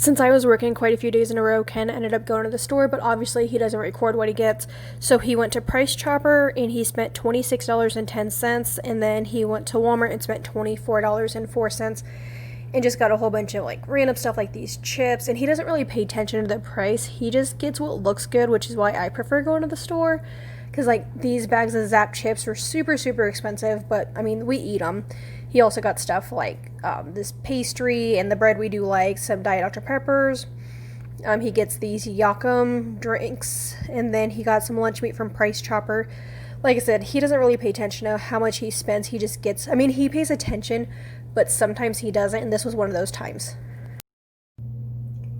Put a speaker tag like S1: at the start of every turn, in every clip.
S1: Since I was working quite a few days in a row, Ken ended up going to the store, but obviously he doesn't record what he gets. So he went to Price Chopper and he spent $26.10, and then he went to Walmart and spent $24.04 and just got a whole bunch of like random stuff like these chips. And he doesn't really pay attention to the price. He just gets what looks good, which is why I prefer going to the store. Because like these bags of Zap chips were super, super expensive, but I mean, we eat them. He also got stuff like this pastry and the bread we do like, some Diet Dr. Peppers. He gets these Yakum drinks, and then he got some lunch meat from Price Chopper. Like I said, he doesn't really pay attention to how much he spends. He just gets, I mean, he pays attention, but sometimes he doesn't, and this was one of those times.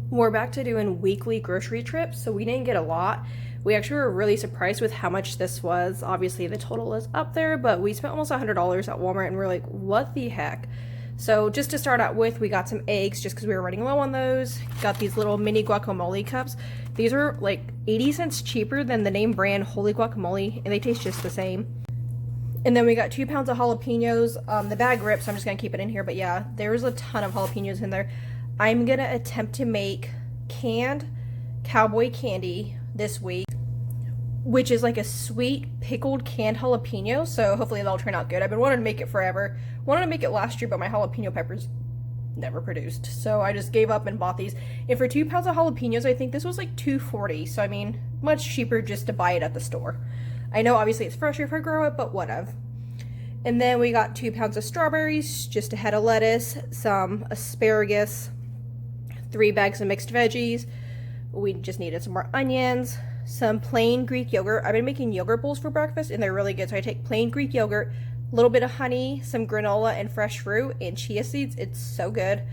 S1: We're back to doing weekly grocery trips, so we didn't get a lot. We actually were really surprised with how much this was. Obviously, the total is up there, but we spent almost $100 at Walmart, and we're like, what the heck? So just to start out with, we got some eggs just because we were running low on those. Got these little mini guacamole cups. These are like 80 cents cheaper than the name brand Holy Guacamole, and they taste just the same. And then we got 2 pounds of jalapenos. The bag ripped, so I'm just going to keep it in here. But yeah, there's a ton of jalapenos in there. I'm going to attempt to make canned cowboy candy this week, which is like a sweet pickled canned jalapeno. So hopefully that'll turn out good. I've been wanting to make it forever. Wanted to make it last year, but my jalapeno peppers never produced. So I just gave up and bought these. And for 2 pounds of jalapenos, I think this was like $2.40. So I mean, much cheaper just to buy it at the store. I know obviously it's fresher if I grow it, but whatever. And then we got 2 pounds of strawberries, just a head of lettuce, some asparagus, 3 bags of mixed veggies. We just needed some more onions, some plain Greek yogurt. I've been making yogurt bowls for breakfast and they're really good. So I take plain Greek yogurt, a little bit of honey, some granola and fresh fruit and chia seeds. It's so good.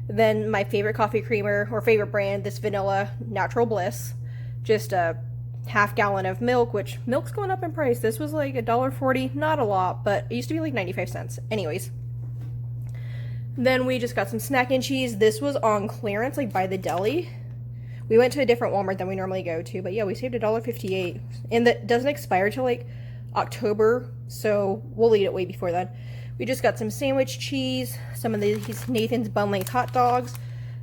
S1: Then my favorite coffee creamer or favorite brand, this vanilla Natural Bliss. Just a half gallon of milk, which milk's going up in price. This was like $1.40, not a lot, but it used to be like 95 cents. Anyways. Then we just got some snack and cheese. This was on clearance, like by the deli. We went to a different Walmart than we normally go to, but yeah, we saved $1.58. And that doesn't expire till like October, so we'll eat it way before then. We just got some sandwich cheese, some of these Nathan's Bun Link hot dogs,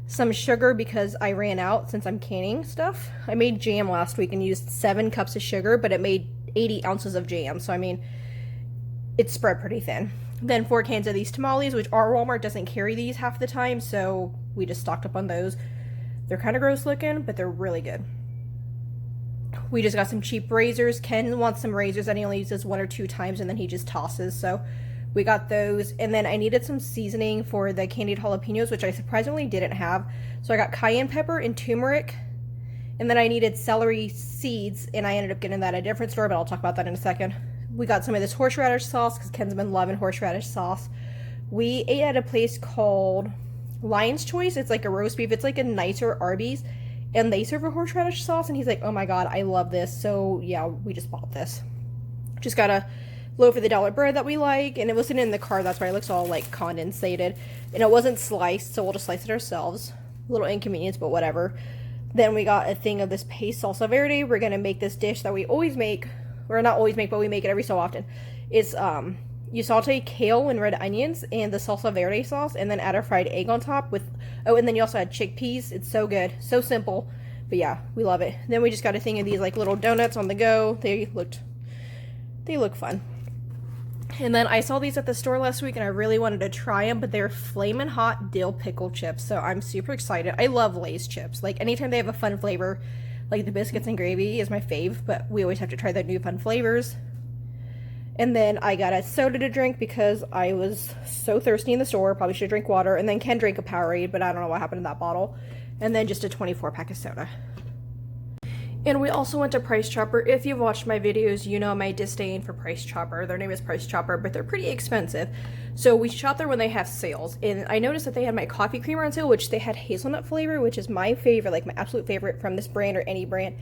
S1: some sugar because I ran out since I'm canning stuff. I made jam last week and used 7 cups of sugar, but it made 80 ounces of jam, so I mean, it's spread pretty thin. Then 4 cans of these tamales, which our Walmart doesn't carry these half the time, so we just stocked up on those. They're kind of gross looking, but they're really good. We just got some cheap razors. Ken wants some razors that he only uses 1 or 2 times, and then he just tosses, so we got those. And then I needed some seasoning for the candied jalapenos, which I surprisingly didn't have. So I got cayenne pepper and turmeric, and then I needed celery seeds, and I ended up getting that at a different store, but I'll talk about that in a second. We got some of this horseradish sauce because Ken's been loving horseradish sauce. We ate at a place called Lion's Choice. It's like a roast beef. It's like a nicer Arby's, and they serve a horseradish sauce, and he's like, oh my god, I love this. So yeah, we just bought this. Just got a loaf of the dollar bread that we like, and it wasn't in the car, that's why it looks all like condensated, and it wasn't sliced, so we'll just slice it ourselves. A little inconvenience, but whatever. Then we got a thing of this paste salsa verde. We're gonna make this dish that we always make, or not always make, but we make it every so often. It's you saute kale and red onions and the salsa verde sauce, and then add a fried egg on top with, oh, and then you also add chickpeas. It's so good, so simple, but yeah, we love it. Then we just got a thing of these like little donuts on the go. They look fun. And then I saw these at the store last week and I really wanted to try them, but they're flamin' hot dill pickle chips, so I'm super excited. I love Lay's chips. Like anytime they have a fun flavor, like the biscuits and gravy is my fave, but we always have to try the new fun flavors. And then I got a soda to drink because I was so thirsty in the store. Probably should drink water. And then Ken drank a Powerade, but I don't know what happened in that bottle. And then just a 24-pack of soda. And we also went to Price Chopper. If you've watched my videos, you know my disdain for Price Chopper. Their name is Price Chopper, but they're pretty expensive. So we shop there when they have sales. And I noticed that they had my coffee creamer on sale, which they had hazelnut flavor, which is my favorite, like my absolute favorite from this brand or any brand.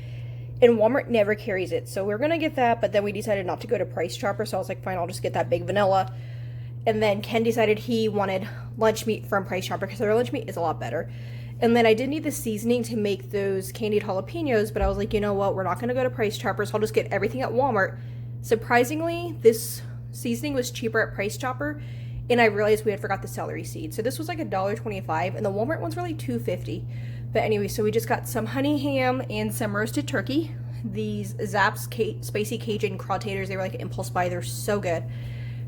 S1: And Walmart never carries it, so we're gonna get that, but then we decided not to go to Price Chopper, so I was like, fine, I'll just get that big vanilla. And then Ken decided he wanted lunch meat from Price Chopper because their lunch meat is a lot better. And then I did need the seasoning to make those candied jalapenos, but I was like, you know what, we're not gonna go to Price Chopper, so I'll just get everything at Walmart. Surprisingly, this seasoning was cheaper at Price Chopper, And I realized we had forgot the celery seed. So this was like $1.25, and the Walmart ones were like $2.50. But anyway, so we just got some honey ham and some roasted turkey. These Zapp's Spicy Cajun Crawtators, they were like an impulse buy. They're so good.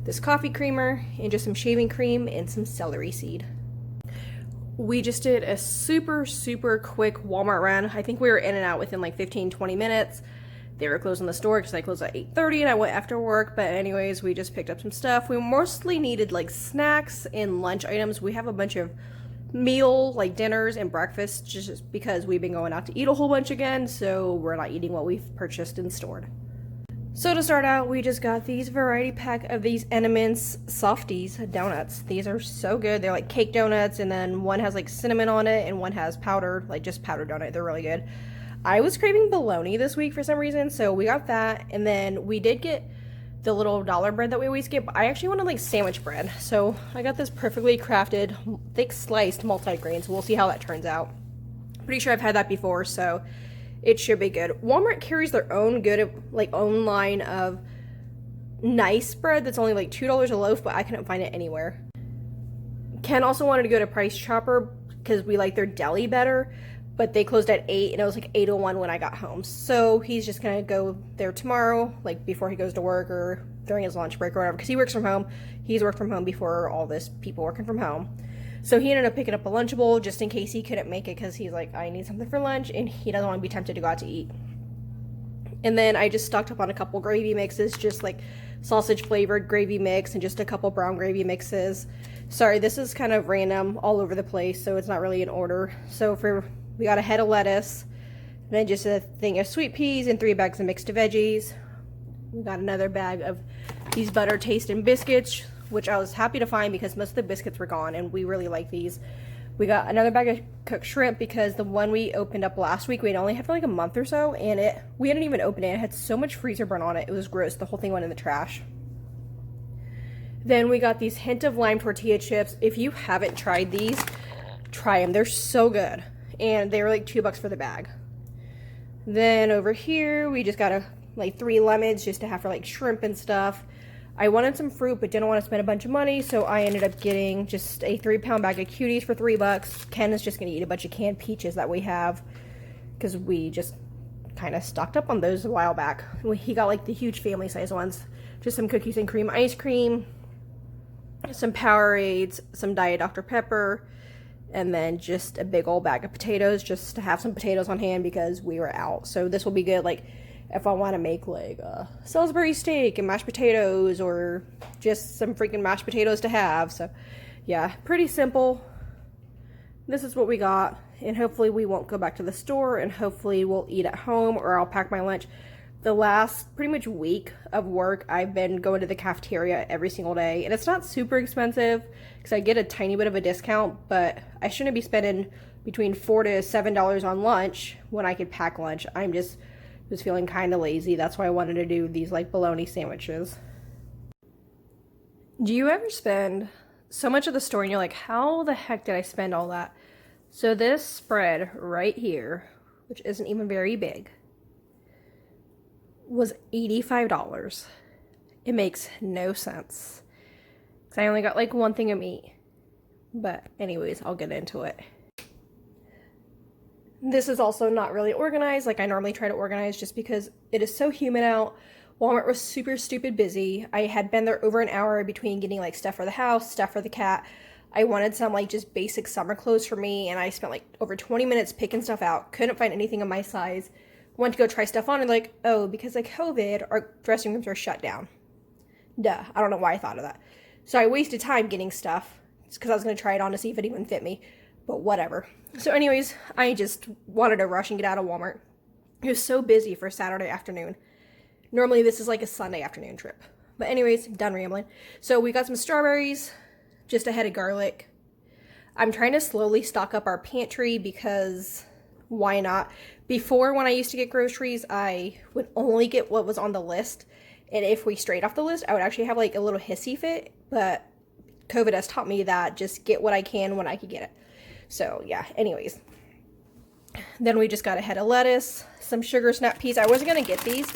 S1: This coffee creamer and just some shaving cream and some celery seed. We just did a super quick Walmart run. I think we were in and out within like 15-20 minutes. They were closing the store because I closed at 8:30 and I went after work. But anyways, we just picked up some stuff. We mostly needed like snacks and lunch items. We have a bunch of meal, like dinners and breakfasts, just because we've been going out to eat a whole bunch again. So we're not eating what we've purchased and stored. So to start out, we just got these variety pack of these Entenmann's Softies donuts. These are so good. They're like cake donuts, and then one has like cinnamon on it and one has powdered, like just powdered donut. They're really good. I was craving bologna this week for some reason, so we got that. And then we did get the little dollar bread that we always get, but I actually wanted like sandwich bread. So I got this perfectly crafted, thick sliced multigrain, so we'll see how that turns out. Pretty sure I've had that before, so it should be good. Walmart carries their own good, like, own line of nice bread that's only like $2 a loaf, but I couldn't find it anywhere. Ken also wanted to go to Price Chopper because we like their deli better, but they closed at 8 and it was like 8:01 when I got home. So he's just gonna go there tomorrow, like before he goes to work or during his lunch break or whatever, because he works from home. He's worked from home before all this people working from home. So he ended up picking up a Lunchable just in case he couldn't make it, because he's like, I need something for lunch, and he doesn't want to be tempted to go out to eat. And then I just stocked up on a couple gravy mixes, just like sausage flavored gravy mix and just a couple brown gravy mixes. Sorry, this is kind of random all over the place, so it's not really in order. So we got a head of lettuce, and then just a thing of sweet peas and 3 bags of mixed veggies. We got another bag of these butter tasting biscuits, which I was happy to find because most of the biscuits were gone, and we really like these. We got another bag of cooked shrimp because the one we opened up last week, we'd only had for like a month or so, and we hadn't even opened it. It had so much freezer burn on it. It was gross. The whole thing went in the trash. Then we got these Hint of Lime tortilla chips. If you haven't tried these, try them. They're so good, and they were like $2 for the bag. Then over here, we just got like 3 lemons just to have for like shrimp and stuff. I wanted some fruit, but didn't want to spend a bunch of money, so I ended up getting just a 3-pound bag of cuties for $3. Ken is just going to eat a bunch of canned peaches that we have, because we just kind of stocked up on those a while back. He got like the huge family size ones. Just some cookies and cream ice cream, some Powerades, some Diet Dr. Pepper, and then just a big old bag of potatoes, just to have some potatoes on hand because we were out. So this will be good, like, if I want to make like a Salisbury steak and mashed potatoes, or just some freaking mashed potatoes to have. So yeah, pretty simple. This is what we got, and hopefully we won't go back to the store, and hopefully we'll eat at home, or I'll pack my lunch. The last pretty much week of work, I've been going to the cafeteria every single day, and it's not super expensive because I get a tiny bit of a discount, but I shouldn't be spending between $4 to $7 on lunch when I could pack lunch. I'm just was feeling kind of lazy. That's why I wanted to do these like bologna sandwiches. Do you ever spend so much of the store and you're like, how the heck did I spend all that? So this spread right here, which isn't even very big, was $85. It makes no sense, because I only got like one thing of meat. But anyways, I'll get into it. This is also not really organized like I normally try to organize, just because it is so humid out. Walmart was super stupid busy. I had been there over an hour between getting like stuff for the house, stuff for the cat. I wanted some like just basic summer clothes for me, and I spent like over 20 minutes picking stuff out. Couldn't find anything in my size. Went to go try stuff on, and like, oh, because of COVID, our dressing rooms are shut down. Duh, I don't know why I thought of that. So I wasted time getting stuff just because I was going to try it on to see if it even fit me. But whatever. So anyways, I just wanted to rush and get out of Walmart. It was so busy for Saturday afternoon. Normally this is like a Sunday afternoon trip. But anyways, done rambling. So we got some strawberries, just a head of garlic. I'm trying to slowly stock up our pantry because why not? Before, when I used to get groceries, I would only get what was on the list. And if we strayed off the list, I would actually have like a little hissy fit. But COVID has taught me that just get what I can when I can get it. So yeah, anyways. Then we just got a head of lettuce, some sugar snap peas. I wasn't going to get these,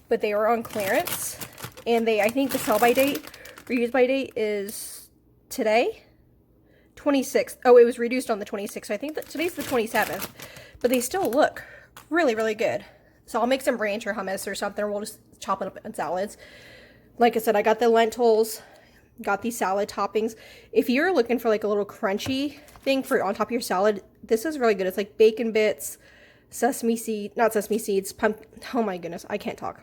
S1: but they were on clearance. And I think the sell by date or use by date is today? 26th. Oh, it was reduced on the 26th. So I think that today's the 27th. But they still look really, really good. So I'll make some ranch or hummus or something. Or we'll just chop it up in salads. Like I said, I got the lentils. Got these salad toppings. If you're looking for like a little crunchy thing for on top of your salad, this is really good. It's like bacon bits, not sesame seeds, oh my goodness, I can't talk.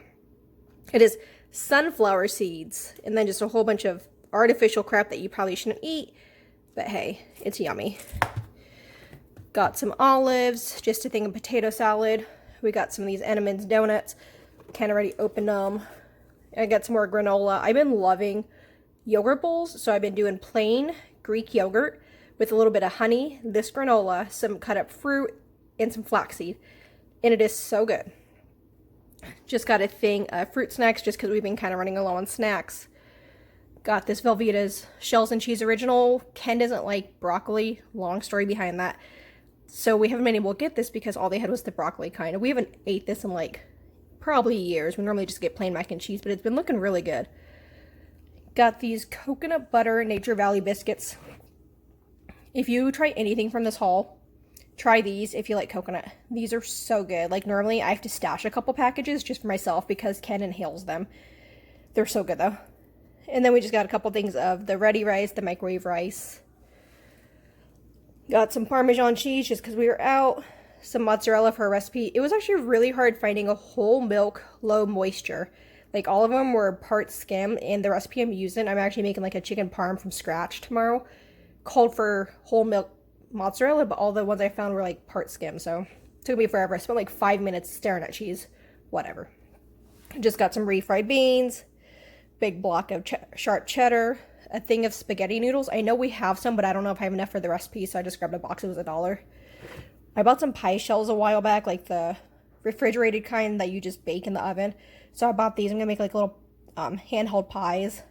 S1: It is sunflower seeds, and then just a whole bunch of artificial crap that you probably shouldn't eat, but hey, it's yummy. Got some olives, just a thing of potato salad. We got some of these Entenmann's donuts. Kind of already opened them. I got some more granola. I've been loving yogurt bowls, so I've been doing plain Greek yogurt with a little bit of honey, this granola, some cut up fruit, and some flaxseed, and it is so good. Just got a thing of fruit snacks just because we've been kind of running low on snacks. Got this Velveeta's shells and cheese original. Ken doesn't like broccoli, long story behind that, so we haven't been able to get this because all they had was the broccoli kind. We haven't ate this in like probably years. We normally just get plain mac and cheese, but it's been looking really good. Got these coconut butter Nature Valley biscuits. If you try anything from this haul, try these if you like coconut. These are so good. Like normally I have to stash a couple packages just for myself because Ken inhales them. They're so good though. And then we just got a couple things of the ready rice, the microwave rice. Got some Parmesan cheese just because we were out. Some mozzarella for a recipe. It was actually really hard finding a whole milk, low moisture. Like all of them were part skim, and the recipe I'm using, I'm actually making like a chicken parm from scratch tomorrow. Called for whole milk mozzarella, but all the ones I found were like part skim, so it took me forever. I spent like 5 minutes staring at cheese. Whatever. Just got some refried beans, big block of sharp cheddar, a thing of spaghetti noodles. I know we have some, but I don't know if I have enough for the recipe, so I just grabbed a box. It was $1. I bought some pie shells a while back, like the refrigerated kind that you just bake in the oven. So I bought these. I'm going to make like little handheld pies.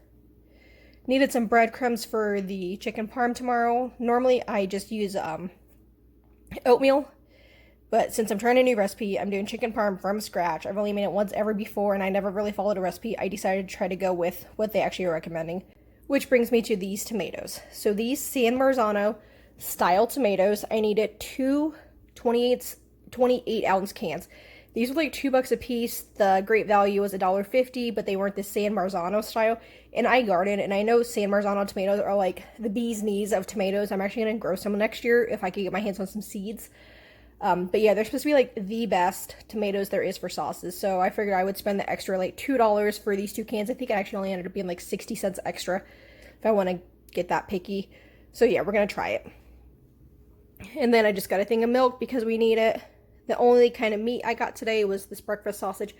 S1: Needed some breadcrumbs for the chicken parm tomorrow. Normally I just use oatmeal. But since I'm trying a new recipe, I'm doing chicken parm from scratch. I've only made it once ever before and I never really followed a recipe. I decided to try to go with what they actually are recommending. Which brings me to these tomatoes. So these San Marzano style tomatoes, I needed two 28 ounce cans. These were like $2 a piece. The great value was $1.50, but they weren't the San Marzano style. And I garden, and I know San Marzano tomatoes are like the bee's knees of tomatoes. I'm actually going to grow some next year if I could get my hands on some seeds. But yeah, they're supposed to be like the best tomatoes there is for sauces. So I figured I would spend the extra like $2 for these 2 cans. I think it actually only ended up being like 60 cents extra if I want to get that picky. So yeah, we're going to try it. And then I just got a thing of milk because we need it. The only kind of meat I got today was this breakfast sausage.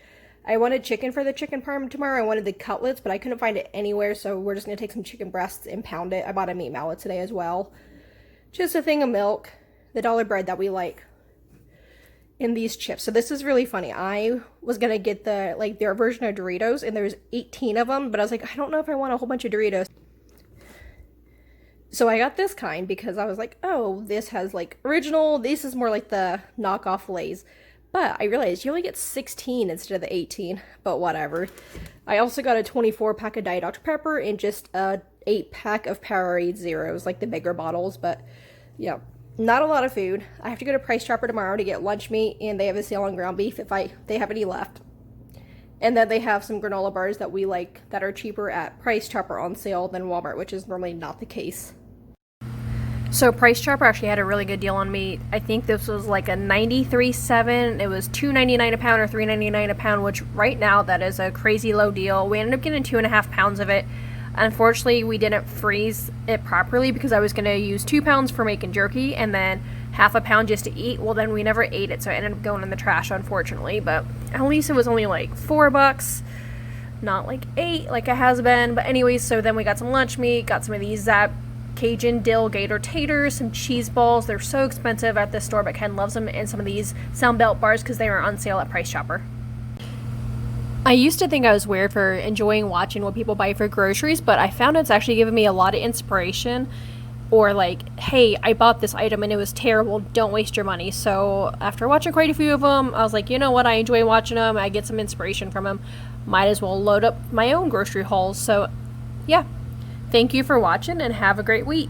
S1: I wanted chicken for the chicken parm tomorrow. I wanted the cutlets, but I couldn't find it anywhere, so we're just going to take some chicken breasts and pound it. I bought a meat mallet today as well. Just a thing of milk, the Dollar Bread that we like, and these chips. So this is really funny. I was going to get their version of Doritos, and there's 18 of them, but I was like, I don't know if I want a whole bunch of Doritos. So I got this kind because I was like, oh, this has like original. This is more like the knockoff Lay's. But I realized you only get 16 instead of the 18. But whatever. I also got a 24 pack of Diet Dr. Pepper and just a 8 pack of Powerade Zeros, like the bigger bottles. But yeah, not a lot of food. I have to go to Price Chopper tomorrow to get lunch meat, and they have a sale on ground beef if they have any left. And then they have some granola bars that we like that are cheaper at Price Chopper on sale than Walmart, which is normally not the case. So Price Chopper actually had a really good deal on meat. I think this was like a 93.7. It was $2.99 a pound or $3.99 a pound, which right now that is a crazy low deal. We ended up getting 2.5 pounds of it. Unfortunately, we didn't freeze it properly because I was going to use 2 pounds for making jerky and then half a pound just to eat. Well, then we never ate it, so it ended up going in the trash, unfortunately. But at least it was only like $4, not like $8 like it has been. But anyways, so then we got some lunch meat, got some of these Zap Cajun dill gator taters, some cheese balls. They're so expensive at the store, but Ken loves them, and some of these Sound Belt bars because they are on sale at Price Chopper. I used to think I was weird for enjoying watching what people buy for groceries, but I found it's actually given me a lot of inspiration. Or like, hey, I bought this item and it was terrible, don't waste your money. So after watching quite a few of them, I was like, you know what, I enjoy watching them, I get some inspiration from them, might as well load up my own grocery hauls. So yeah, Thank you for watching and have a great week.